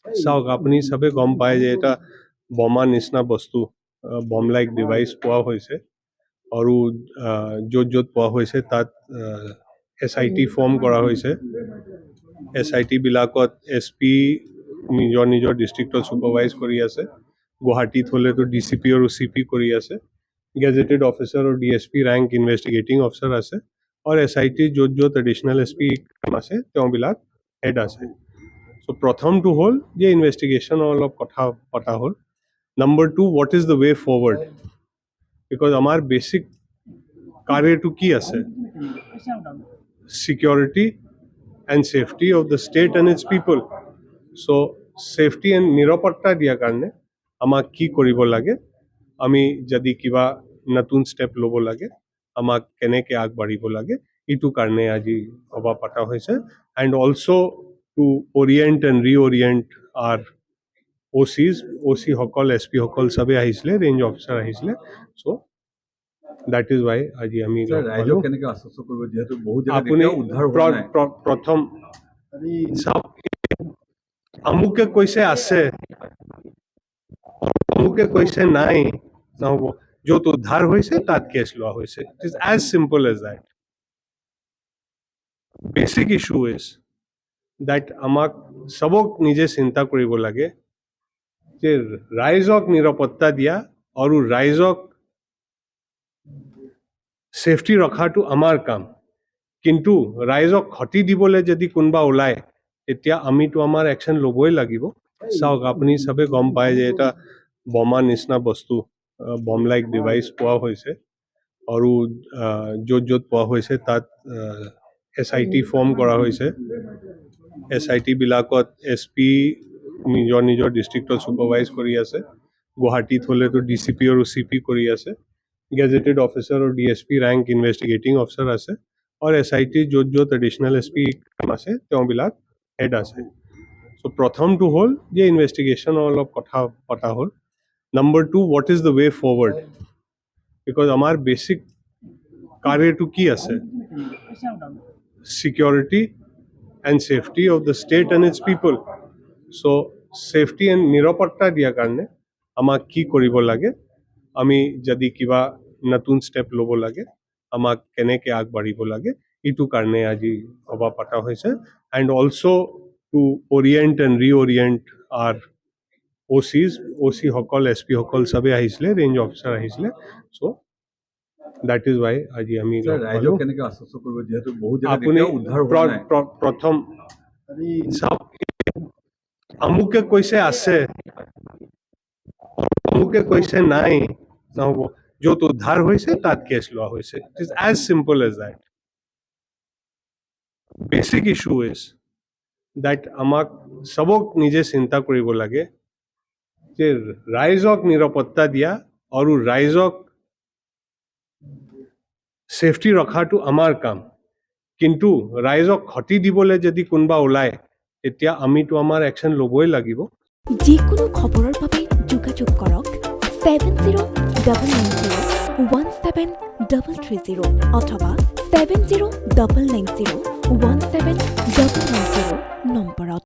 চাওক আপুনি সবে গম পায় যে এটা বোমা নিচিনা বস্তু বম লাইক ডিভাইচ পোৱা হৈছে আৰু য'ত য'ত পোৱা হৈছে তাত SIT ফৰ্ম কৰা হৈছে SIT বিলাকত SP নিজৰ নিজৰ ডিষ্ট্ৰিক্টত ছুপাৰভাইজ কৰি আছে গুৱাহাটীত হ'লেতো DCP আৰু CP কৰি আছে গেজেটেড অফিচাৰ আৰু DSP ৰেংক ইনভেষ্টিগেটিং অফিচাৰ আছে আৰু SIT য'ত য'ত এডিশ্যনেল SP আছে তেওঁবিলাক হেড আছে So প্ৰথমটো হ'ল যে ইনভেষ্টিগেশ্যন অলপ কথা পতা হ'ল number 2 what is the way forward because আমাৰ বেসিক কাৰ্যটো কি আছে security and safety of the state and its people so safety and নিৰাপত্তা দিয়াৰ কাৰণে আমাক কি কৰিব লাগে আমি যদি কিবা নতুন স্টেপ ল'ব লাগে আমাক কেনেকৈ আগবাঢ়িব লাগে ইটো কাৰণে আজি সভা পতা হৈছে and also to orient and reorient our OC সকল SP সকল সবে আহিছিলে ৰেঞ্জ অফিচাৰ আহিছিলে so that is why আজি আমি ৰাইজক কেনেকৈ আশ্বস্ত কৰিব যেহেতু বহুত আপুনি প্ৰথম আমুকে কৈছে আছে আমুকে কৈছে নাই নহ'ব য'ত উদ্ধাৰ হৈছে তাত কেছ লোৱা হৈছে it is as simple as that basic issue is that আমাক সবক নিজে চিন্তা কৰিব লাগে যে ৰাইজক নিৰাপত্তা দিয়া আৰু ৰাইজক সেফটি ৰখাটো আমাৰ কাম কিন্তু ৰাইজক ক্ষতি দিবলৈ যদি কোনোবা ওলায় তেতিয়া আমিতো আমাৰ একশ্যন ল'বই লাগিব চাওক আপুনি সবে গম পায় যে এটা বোমা নিচিনা বস্তু বম লাইক ডিভাইচ পোৱা হৈছে আৰু য'ত য'ত পোৱা হৈছে তাত SIT ফৰ্ম কৰা হৈছে SIT বিলাকত SP নিজৰ নিজৰ ডিষ্ট্ৰিক্টত ছুপাৰভাইজ কৰি আছে গুৱাহাটীত হ'লেতো DCP আৰু CP কৰি আছে গেজেটেড অফিচাৰ আৰু DSP ৰেংক ইনভেষ্টিগেটিং অফিচাৰ আছে আৰু SIT য'ত য'ত এডিশ্যনেল SP আছে তেওঁবিলাক হেড আছে so প্ৰথমটো হ'ল যে ইনভেষ্টিগেশ্যন অলপ কথা পতা হ'ল number 2 what is the way forward because আমাৰ বেসিক কাৰ্যটো কি আছে security and safety of the state and its people so safety and নিৰাপত্তা দিয়াৰ কাৰণে আমাক কি কৰিব লাগে আমি যদি কিবা নতুন স্টেপ ল'ব লাগে আমাক কেনেকৈ আগবাঢ়িব লাগে ইটো কাৰণে আজি সভা পতা হৈছে and also to orient and reorient our OC সকল SP সকল সবে আহিছিলে ৰেঞ্জ অফিচাৰ আহিছিলে so that is why আজি আমি ৰাইজক কেনেকৈ আশ্বস্ত কৰিব যেহেতু বহুত আপুনি উদ্ধাৰ প্ৰথম আমুকে কৈছে আছে আমুকে কৈছে নাই নহ'ব য'ত উদ্ধাৰ হৈছে তাত কেছ লোৱা হৈছে it is as simple as that basic issue is that আমাক সবক নিজে চিন্তা কৰিব লাগে যে ৰাইজক নিৰাপত্তা দিয়া আৰু ৰাইজক সেফটি ৰখাটো আমাৰ কাম কিন্তু ৰাইজক ক্ষতি দিবলৈ যদি কোনোবা ওলায় তেতিয়া আমিতো আমাৰ একশ্যন ল'বই লাগিব যিকোনো খবৰৰ বাবে যোগাযোগ কৰক 7099017330 অথবা 7099017390 নম্বৰত